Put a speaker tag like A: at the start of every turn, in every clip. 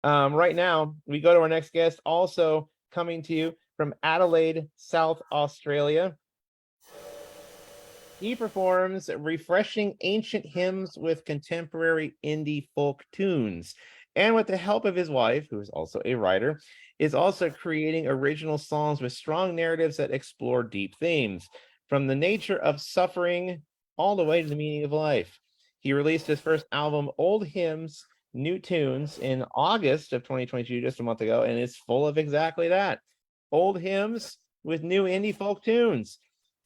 A: Right now, we go to our next guest, also coming to you from Adelaide, South Australia. He performs refreshing ancient hymns with contemporary indie folk tunes. And with the help of his wife, who is also a writer, is also creating original songs with strong narratives that explore deep themes, from the nature of suffering all the way to the meaning of life. He released his first album, Old Hymns, New Tunes, in August of 2022, just a month ago, and it's full of exactly that. Old hymns with new indie folk tunes.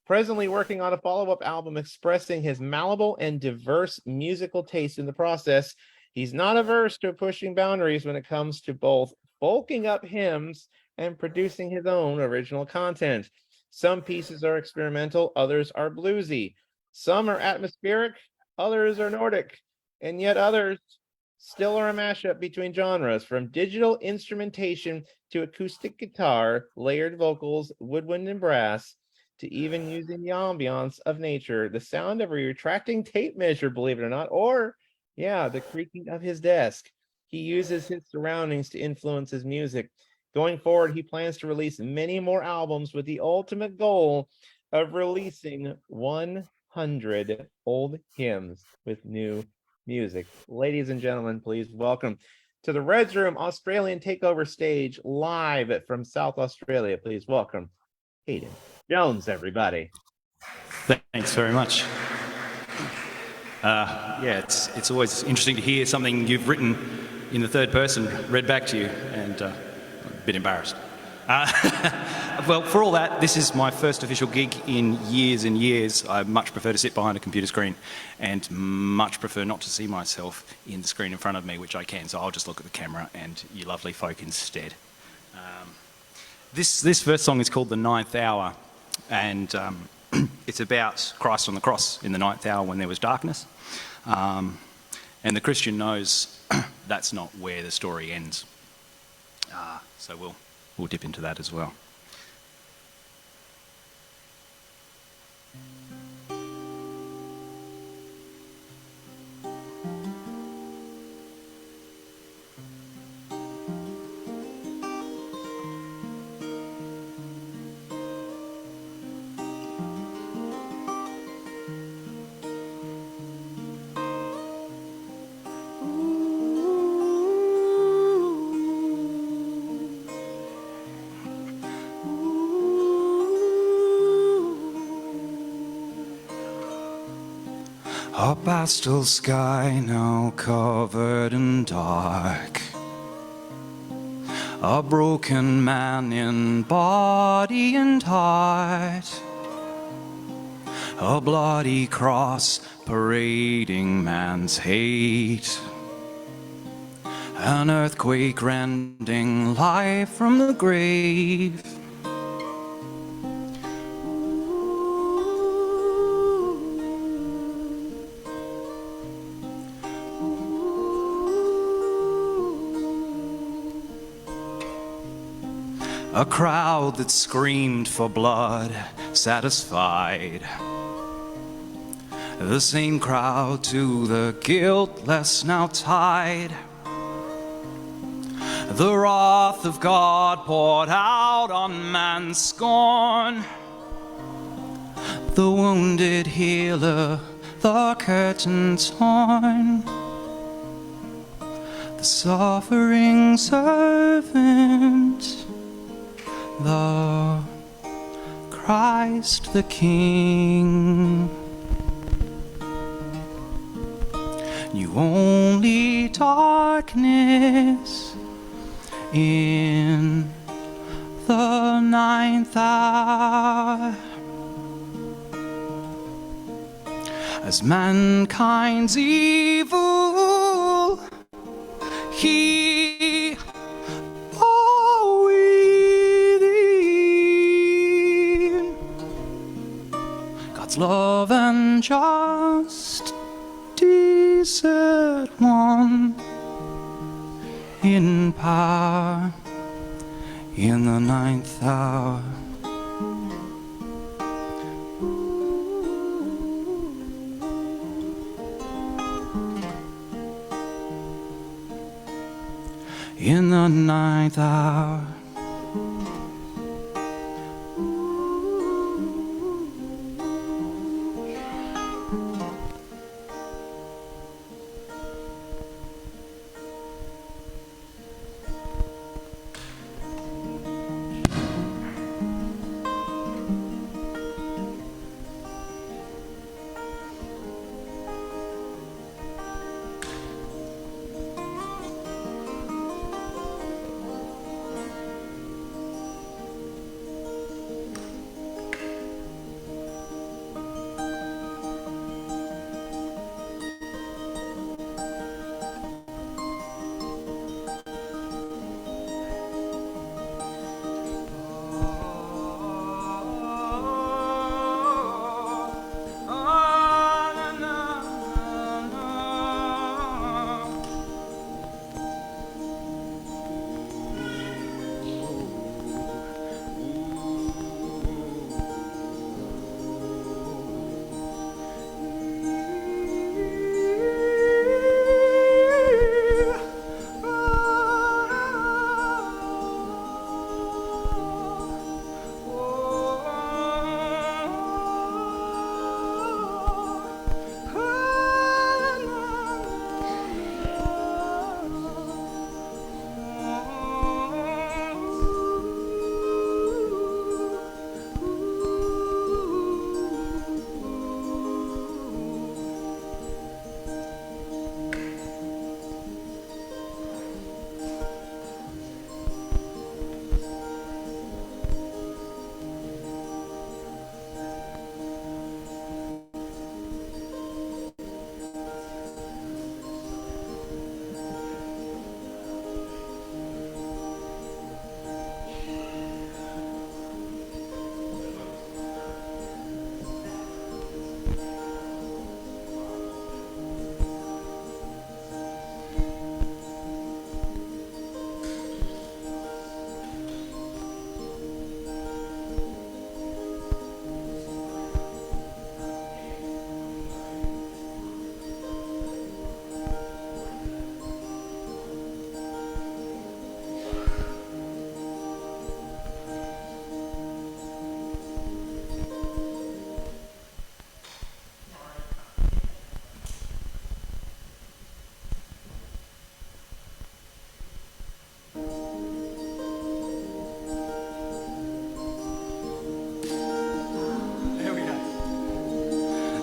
A: Presently working on a follow-up album expressing his malleable and diverse musical taste in the process, he's not averse to pushing boundaries when it comes to both bulking up hymns and producing his own original content. Some pieces are experimental, others are bluesy. Some are atmospheric, others are Nordic, and yet others still are a mashup between genres, from digital instrumentation to acoustic guitar, layered vocals, woodwind, and brass, to even using the ambiance of nature, the sound of a retracting tape measure, believe it or not, or, yeah, the creaking of his desk. He uses his surroundings to influence his music. Going forward, he plans to release many more albums with the ultimate goal of releasing 100 old hymns with new music. Ladies and gentlemen, please welcome to the Reds Room Australian Takeover stage, live from South Australia. Please welcome Hadyn Jones, everybody.
B: Thanks very much. Yeah, it's always interesting to hear something you've written in the third person read back to you, and I'm a bit embarrassed. Well, for all that, this is my first official gig in years and years. I much prefer to sit behind a computer screen and much prefer not to see myself in the screen in front of me, which I can, so I'll just look at the camera and you lovely folk instead. This first song is called The Ninth Hour, and it's about Christ on the cross in the ninth hour when there was darkness. And the Christian knows that's not where the story ends. So we'll dip into that as well. A pastel sky now covered in dark, a broken man in body and heart, a bloody cross parading man's hate, an earthquake rending life from the grave. A crowd that screamed for blood, satisfied. The same crowd to the guiltless now tied. The wrath of God poured out on man's scorn. The wounded healer, the curtain torn. The suffering servant, the Christ the King. Knew only darkness in the ninth hour, as mankind's evil he bore within. God's love and justice at one in power in the ninth hour. in the ninth hour.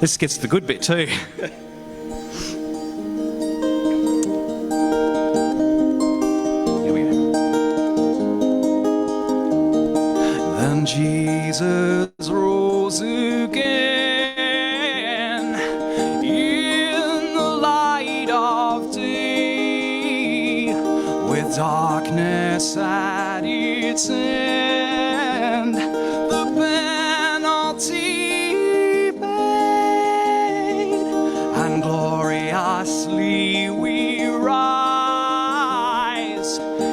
B: This gets the good bit too. Here we go. Then Jesus rose again in the light of day, with darkness at its end. The penalty and gloriously we rise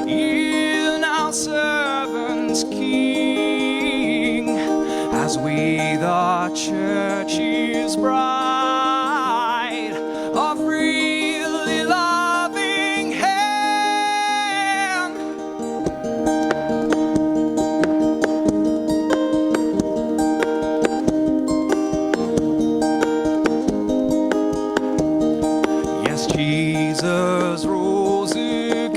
B: in our servant's King, as we the church's bride of really loving hand. Jesus rose again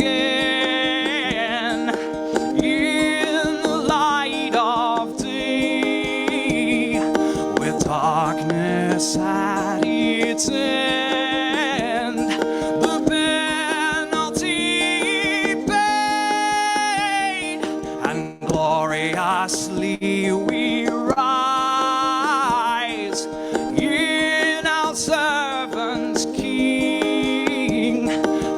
B: in the light of day, with darkness at its end. The penalty paid, and gloriously we rise in our servant's King,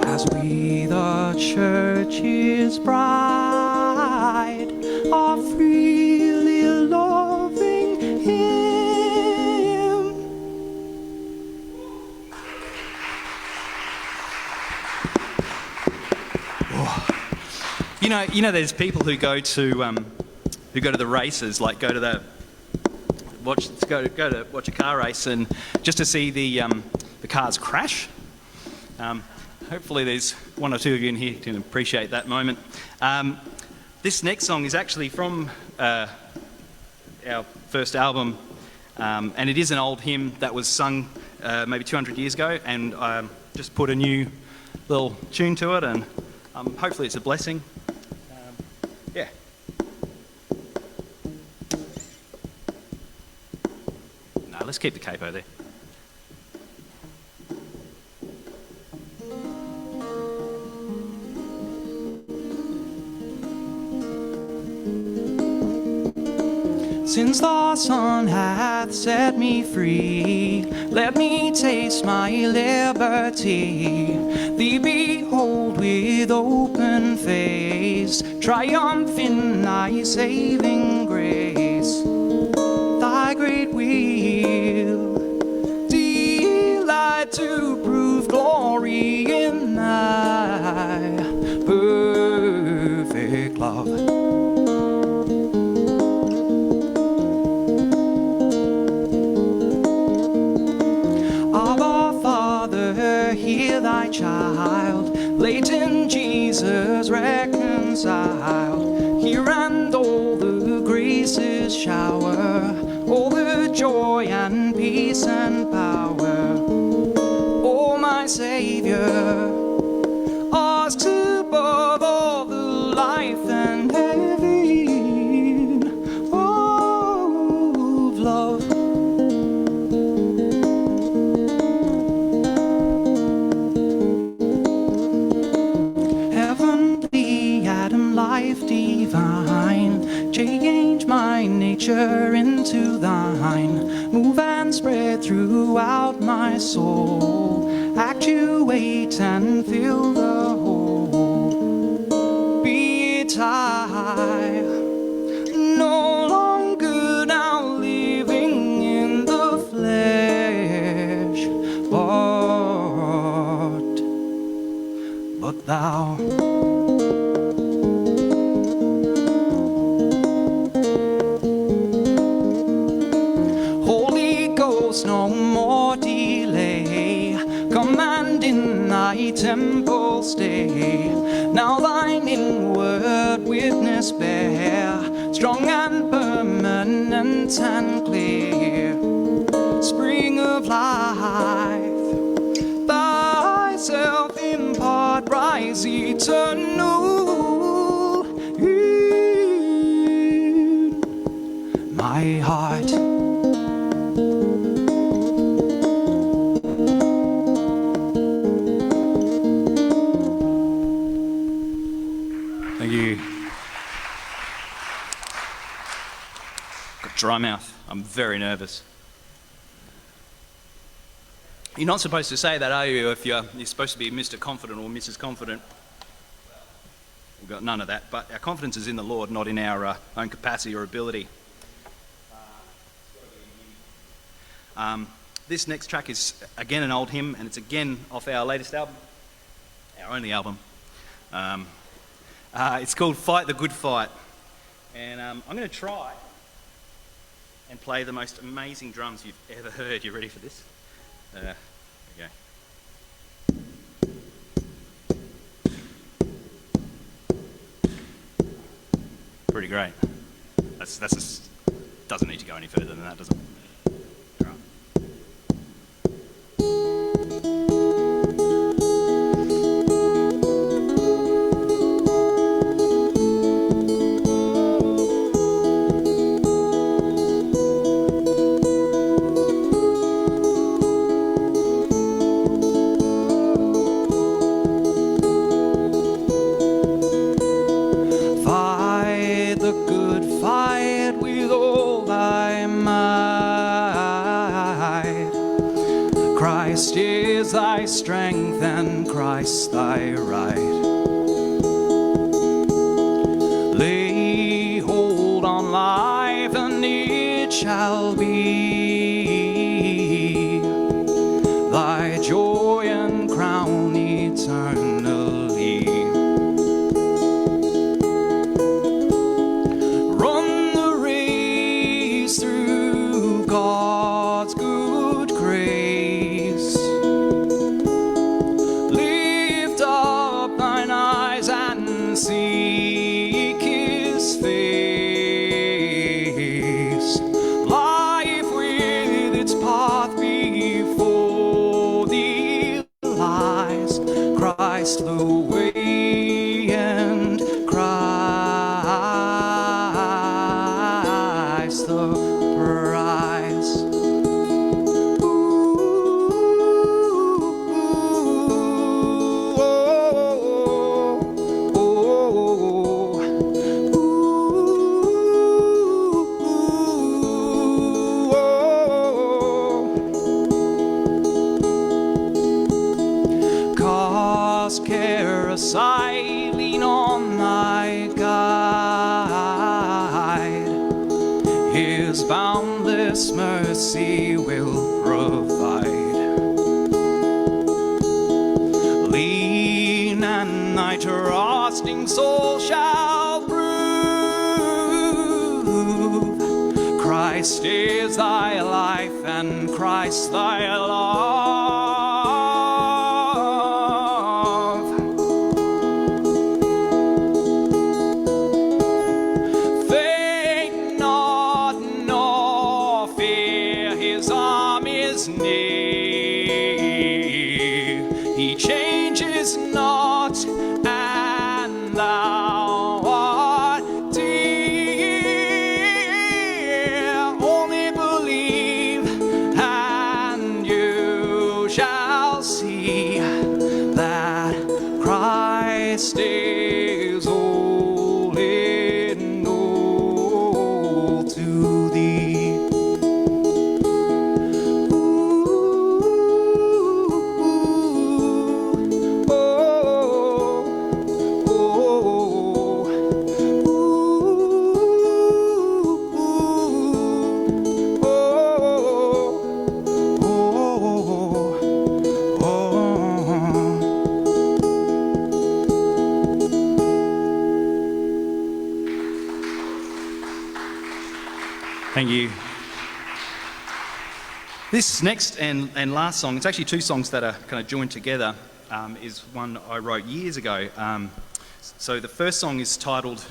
B: as we the church's bride are freely loving Him. Oh. You know, there's people who go to the races, like go to watch a car race, and just to see the cars crash. Hopefully there's one or two of you in here who can appreciate that moment. This next song is actually from our first album, and it is an old hymn that was sung maybe 200 years ago, and just put a new little tune to it, and hopefully it's a blessing. Yeah. No, let's keep the capo there.
C: Since the Son hath set me free, let me taste my liberty. Thee behold with open face, triumph in thy saving grace. Thy great will, delight to prove glory in thy perfect love. Hear thy child, late in Jesus reconciled. Here and all the graces shower, all the joy and peace and power. Oh, my Savior, asks above all the life and heaven of love. Life divine, change my nature into thine. Move and spread throughout my soul, actuate and fill the whole. Be it I, no longer now living in the flesh, but thou. No more delay, command in thy temple stay. Now thine inward witness bear, strong and permanent and clear. Spring of life, thyself impart, rise eternal in my heart.
B: Thank you. Got dry mouth. I'm very nervous. You're not supposed to say that, are you? If you're supposed to be Mr. Confident or Mrs. Confident. We've got none of that. But our confidence is in the Lord, not in our own capacity or ability. This next track is again an old hymn, and it's again off our latest album, our only album. It's called Fight the Good Fight, and I'm going to try and play the most amazing drums you've ever heard. You ready for this? Okay. Pretty great. That's doesn't need to go any further than that, does it?
C: Christ is thy strength and Christ thy right. Lay hold on life and it shall be thy joy and crown eternally. Run the race through God's good grace. Live seek his face. Life with its path before thee lies. Christ the way and Christ the prize. Cast care aside, lean on thy guide. His boundless mercy will provide. Lean and thy trusting soul shall prove. Christ is thy life and Christ thy love. Faint not, nor fear, his arm is near. He changes not, and thou art dear. Only believe, and you shall see that Christ is all in all to thee.
B: Thank you. This next and last song, it's actually two songs that are kind of joined together, is one I wrote years ago. So the first song is titled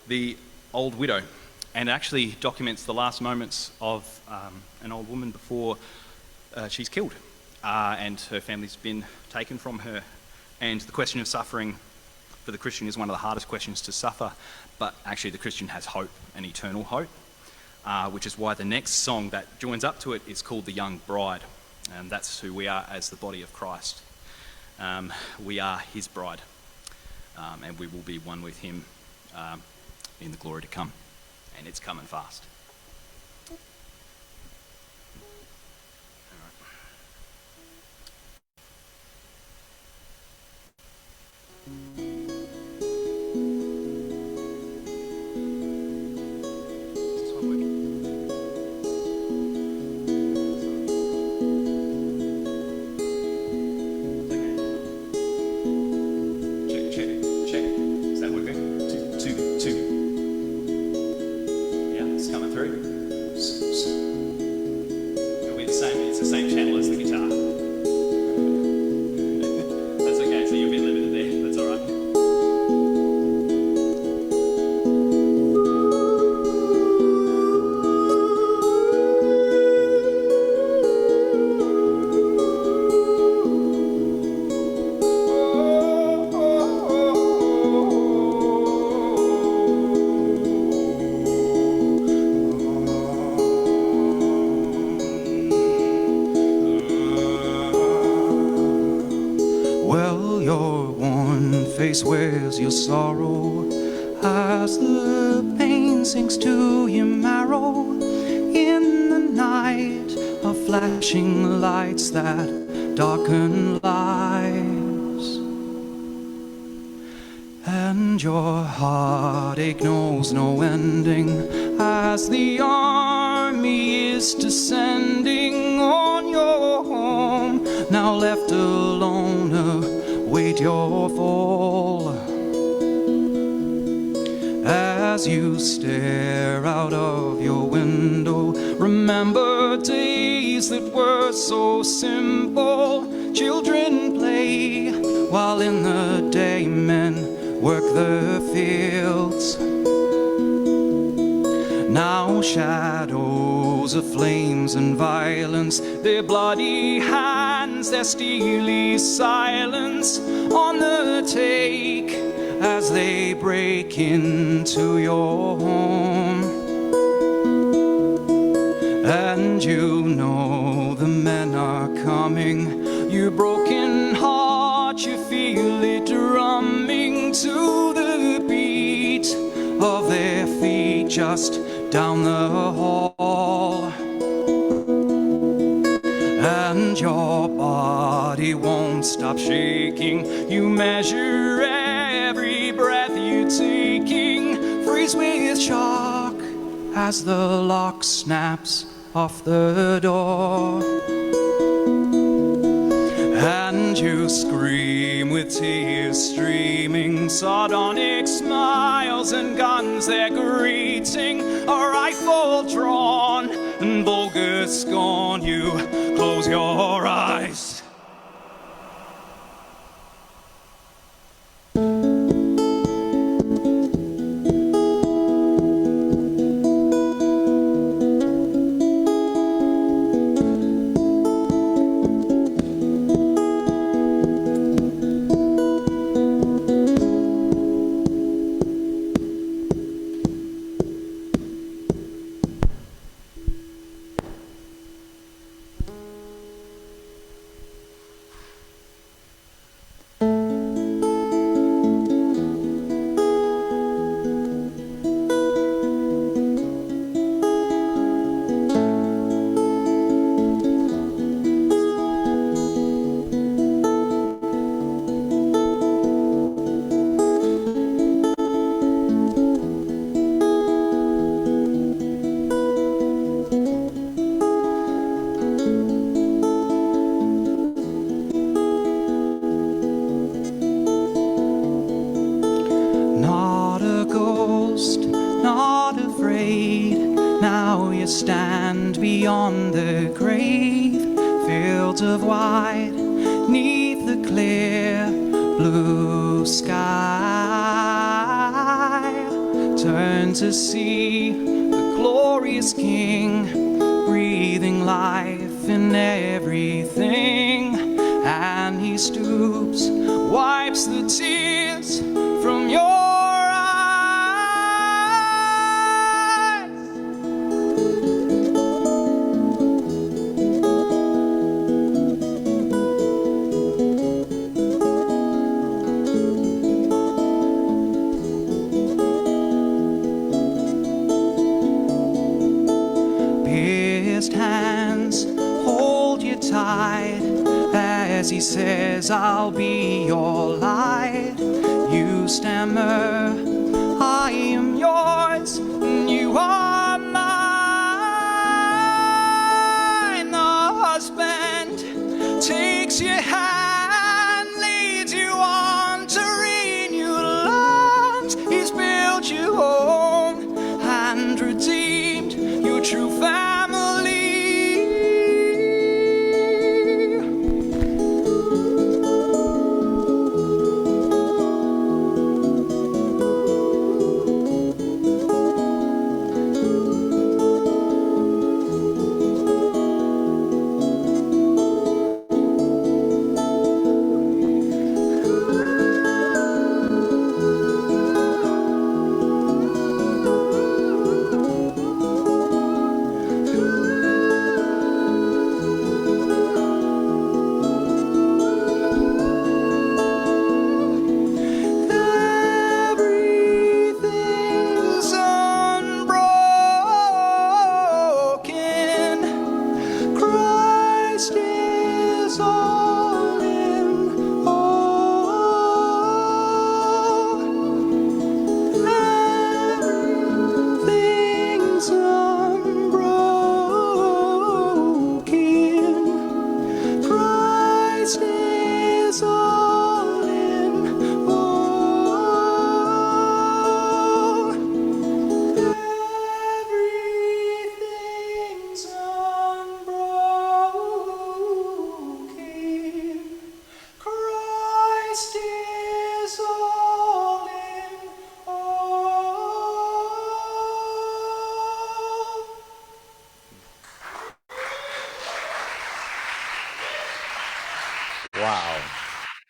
B: The Old Widow, and it actually documents the last moments of an old woman before she's killed and her family's been taken from her. And the question of suffering for the Christian is one of the hardest questions to suffer, but actually the Christian has hope, an eternal hope. Which is why the next song that joins up to it is called The Young Bride. And that's who we are as the body of Christ. We are his bride, and we will be one with him in the glory to come. And it's coming fast.
C: Face wears your sorrow as the pain sinks to your marrow. In the night of flashing lights that darken lives, and your heartache knows no ending as the army is descending on your home. Now left alone, await your fall. As you stare out of your window, remember days that were so simple. Children play while in the day men work the fields. Now shadows of flames and violence, their bloody hands, their steely silence on the take as they break into your home. And you know the men are coming, your broken heart, you feel it drumming to the beat of their feet just down the hall. And your body won't stop shaking, you measure every breath you're taking, freeze with shock as the lock snaps off the door. And you scream with tears streaming, sardonic smiles and guns they're greeting, a rifle drawn and vulgar scorn. You close your eyes. Not afraid, now you stand beyond the grave, fields of white, neath the clear blue sky. Turn to see the glorious King, breathing life in everything, and he stoops, wipes the tears from your eyes. Pierced hands hold you tight as he says, I'll be your light. You stammer, I am yours, and you are mine. The husband takes your hand, leads you on to renew lands. He's built you home and redeemed your true family.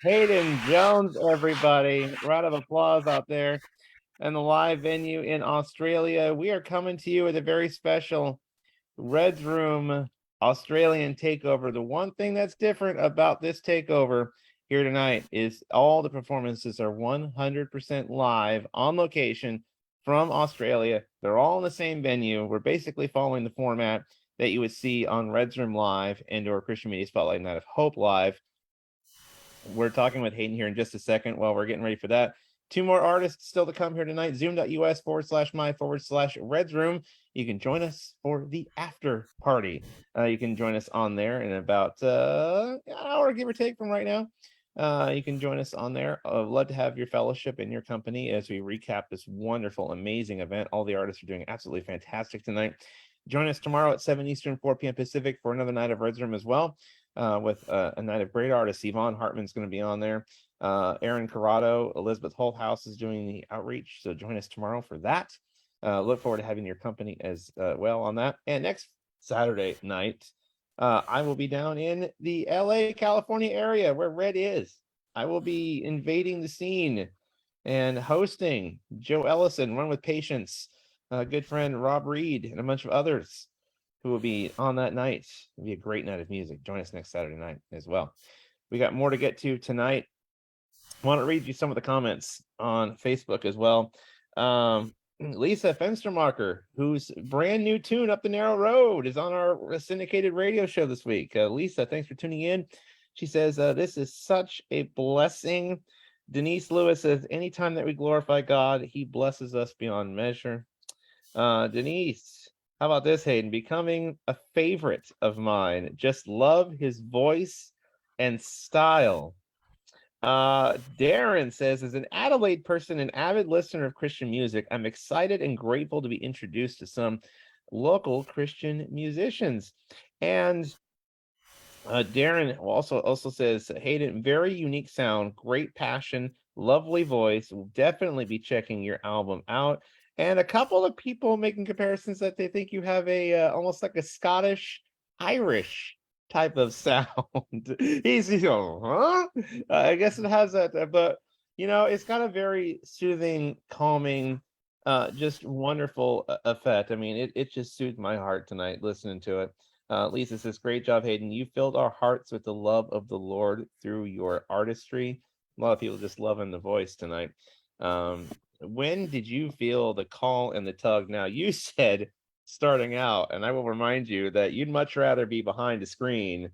A: Hadyn Jones, everybody. Round of applause out there. And the live venue in Australia. We are coming to you with a very special Reds Room Australian takeover. The one thing that's different about this takeover here tonight is all the performances are 100% live on location from Australia. They're all in the same venue. We're basically following the format that you would see on Reds Room Live and or Christian Media Spotlight Night of Hope Live. We're talking with Hadyn here in just a second while we're getting ready for that. 2 more artists still to come here tonight. Zoom.us/my/Reds Room. You can join us for the after party. You can join us on there in about an hour, give or take, from right now. You can join us on there. I'd love to have your fellowship and your company as we recap this wonderful, amazing event. All the artists are doing absolutely fantastic tonight. Join us tomorrow at 7 Eastern, 4 p.m. Pacific for another night of Reds Room as well, with a night of great artists. Yvonne Hartman's going to be on there. Aaron Corrado, Elizabeth Holthouse is doing the outreach, so join us tomorrow for that. Look forward to having your company as well on that. And next Saturday night, I will be down in the LA, California area where Red is. I will be invading the scene and hosting Joe Ellison, Run with Patience, good friend Rob Reed, and a bunch of others who will be on that night. It'll be a great night of music. Join us next Saturday night as well. We got more to get to tonight. I want to read you some of the comments on Facebook as well. Lisa Fenstermarker, whose brand new tune Up the Narrow Road is on our syndicated radio show this week. Lisa, thanks for tuning in. She says, this is such a blessing. Denise Lewis says, anytime that we glorify God, he blesses us beyond measure. Denise, how about this, Hadyn? Becoming a favorite of mine. Just love his voice and style. Darren says, as an Adelaide person and avid listener of Christian music, I'm excited and grateful to be introduced to some local Christian musicians. And Darren also says, Hadyn, very unique sound, great passion, lovely voice. Will definitely be checking your album out. And a couple of people making comparisons that they think you have a almost like a Scottish Irish type of sound. he's going, huh? I guess it has that, but it's got a very soothing, calming, just wonderful effect. I mean, it just soothed my heart tonight listening to it. Lisa says, great job, Hadyn. You filled our hearts with the love of the Lord through your artistry. A lot of people just loving the voice tonight. When did you feel the call and the tug? Now, you said starting out, and I will remind you that you'd much rather be behind a screen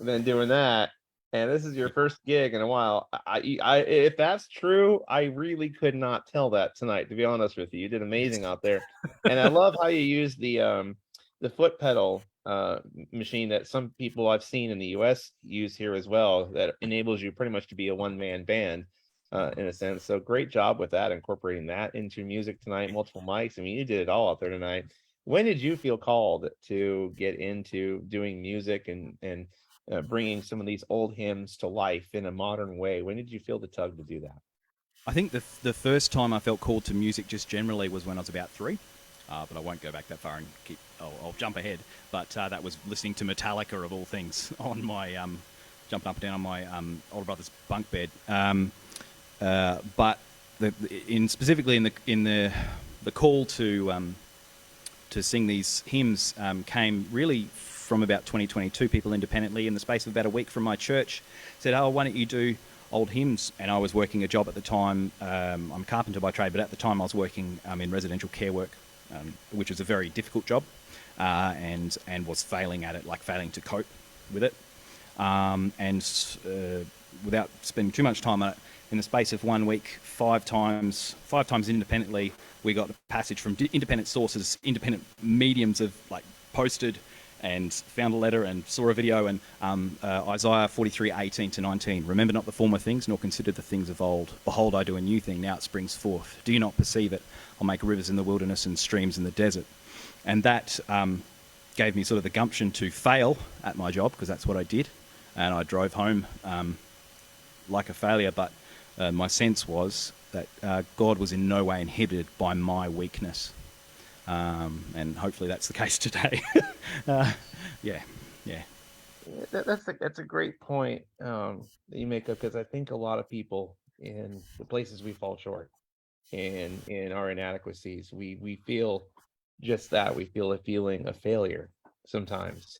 A: than doing that. And this is your first gig in a while. I if that's true, I really could not tell that tonight, to be honest with you. You did amazing out there. And I love how you use the foot pedal machine that some people I've seen in the US use here as well, that enables you pretty much to be a one-man band in a sense. So great job with that, incorporating that into music tonight, multiple mics. I mean, you did it all out there tonight. When did you feel called to get into doing music and bringing some of these old hymns to life in a modern way? When did you feel the tug to do that?
B: I think the first time I felt called to music just generally was when I was about 3. But I won't go back that far and I'll jump ahead. But that was listening to Metallica, of all things, on my jumping up and down on my older brother's bunk bed. But specifically in the call to sing these hymns came really from about 2022. People independently, in the space of about a week from my church, said, oh, why don't you do old hymns? And I was working a job at the time. I'm a carpenter by trade, but at the time I was working in residential care work, which was a very difficult job, and was failing at it, like failing to cope with it. Without spending too much time on it, in the space of 1 week, 5 times independently, we got a passage from independent sources, independent mediums of posted, and found a letter and saw a video, and Isaiah 43:18-19. Remember not the former things, nor consider the things of old. Behold, I do a new thing, now it springs forth. Do you not perceive it? I'll make rivers in the wilderness and streams in the desert. And that gave me sort of the gumption to fail at my job, because that's what I did. And I drove home like a failure, but my sense was that God was in no way inhibited by my weakness. And hopefully that's the case today. Yeah.
A: That's a great point that you make up, because I think a lot of people in the places we fall short in our inadequacies, we feel just that. We feel a feeling of failure sometimes,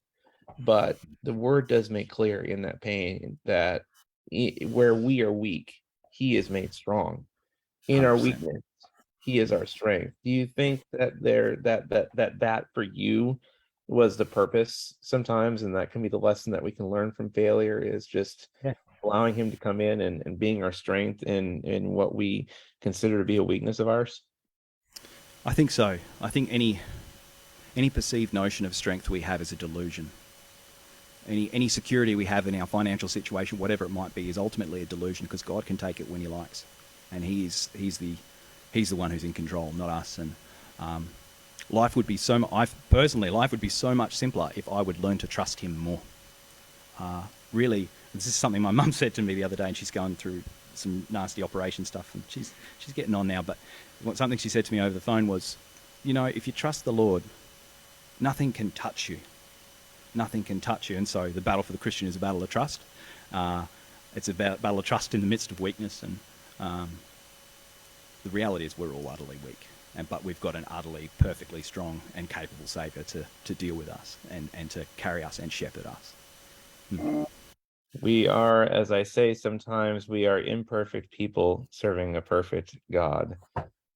A: but the word does make clear in that pain that where we are weak, he is made strong. In our
B: 100%.
A: weakness, he is our strength. Do you think that that for you was the purpose sometimes, and that can be the lesson that we can learn from failure, is just
B: Yeah.
A: allowing him to come in and being our strength in what we consider to be a weakness of ours?
B: I think so. I think any perceived notion of strength we have is a delusion. Any security we have in our financial situation, whatever it might be, is ultimately a delusion, because God can take it when He likes, and He's the one who's in control, not us. And life would be life would be so much simpler if I would learn to trust Him more. Really, this is something my mum said to me the other day, and she's going through some nasty operation stuff, and she's getting on now. But something she said to me over the phone was, if you trust the Lord, nothing can touch you. Nothing can touch you. And so the battle for the Christian is a battle of trust. It's a battle of trust in the midst of weakness. And the reality is we're all utterly weak. But we've got an utterly, perfectly strong and capable Saviour to deal with us and to carry us and shepherd us.
A: We are, as I say sometimes, we are imperfect people serving a perfect God.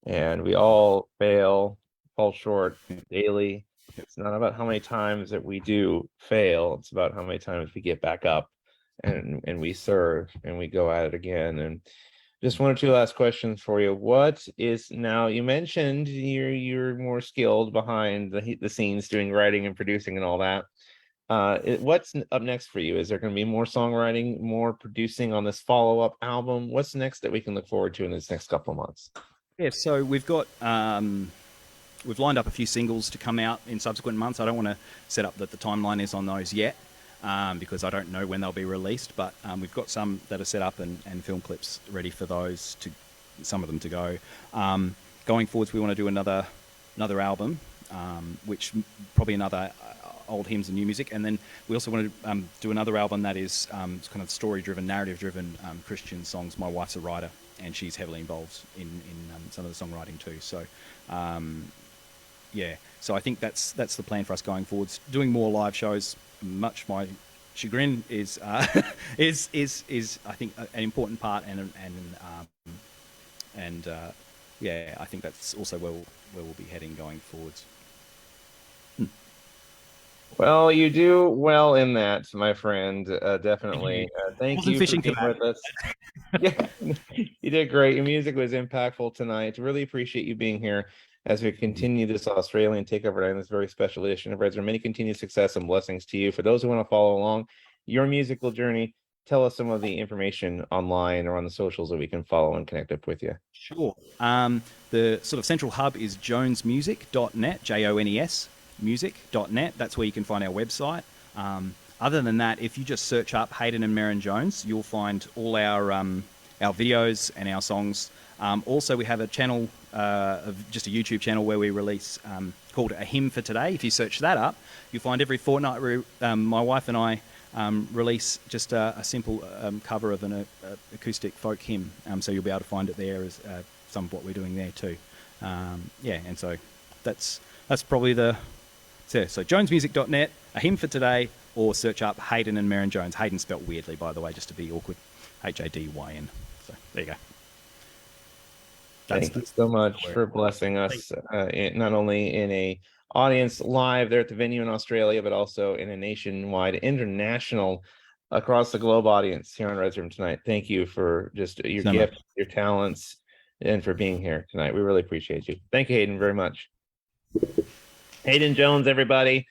A: And we all fail, fall short daily. It's not about how many times that we do fail. It's about how many times we get back up and we serve and we go at it again. And just one or two last questions for you. What is now, you mentioned you're more skilled behind the scenes doing writing and producing and all that. What's up next for you? Is there going to be more songwriting, more producing on this follow-up album? What's next that we can look forward to in this next couple of months?
B: Yeah, so we've got we've lined up a few singles to come out in subsequent months. I don't want to set up that the timeline is on those yet, because I don't know when they'll be released, but we've got some that are set up and film clips ready for those, some of them to go. Going forwards, we want to do another album, which probably another old hymns and new music, and then we also want to do another album that is kind of story-driven, narrative-driven Christian songs. My wife's a writer, and she's heavily involved in some of the songwriting too. So, so I think that's the plan for us going forwards. Doing more live shows, much my chagrin, is I think an important part, and I think that's also where we'll be heading going forwards.
A: Well, you do well in that, my friend. Definitely. Thank you for being with us. Yeah, you did great. Your music was impactful tonight. Really appreciate you being here as we continue this Australian takeover in this very special edition of Reds. Many continued success and blessings to you. For those who want to follow along your musical journey, tell us some of the information online or on the socials that we can follow and connect up with you.
B: Sure. The sort of central hub is jonesmusic.net, JONES. music.net. That's where you can find our website. Other than that, if you just search up Hadyn and Maren Jones, you'll find all our videos and our songs. Also, we have a channel, just a YouTube channel where we release called A Hymn for Today. If you search that up, you'll find every fortnight my wife and I release just a simple cover of an acoustic folk hymn. So you'll be able to find it there as some of what we're doing there too. And so that's probably so jonesmusic.net, A Hymn for Today, or search up Hadyn and Maren Jones. Hadyn spelt weirdly, by the way, just to be awkward. Hadyn. So there you go.
A: Thank you so much for blessing us, not only in a audience live there at the venue in Australia, but also in a nationwide, international, across the globe audience here on Reds Room tonight. Thank you for just your gift, your talents, and for being here tonight. We really appreciate you. Thank you, Hadyn, very much. Hadyn Jones, everybody.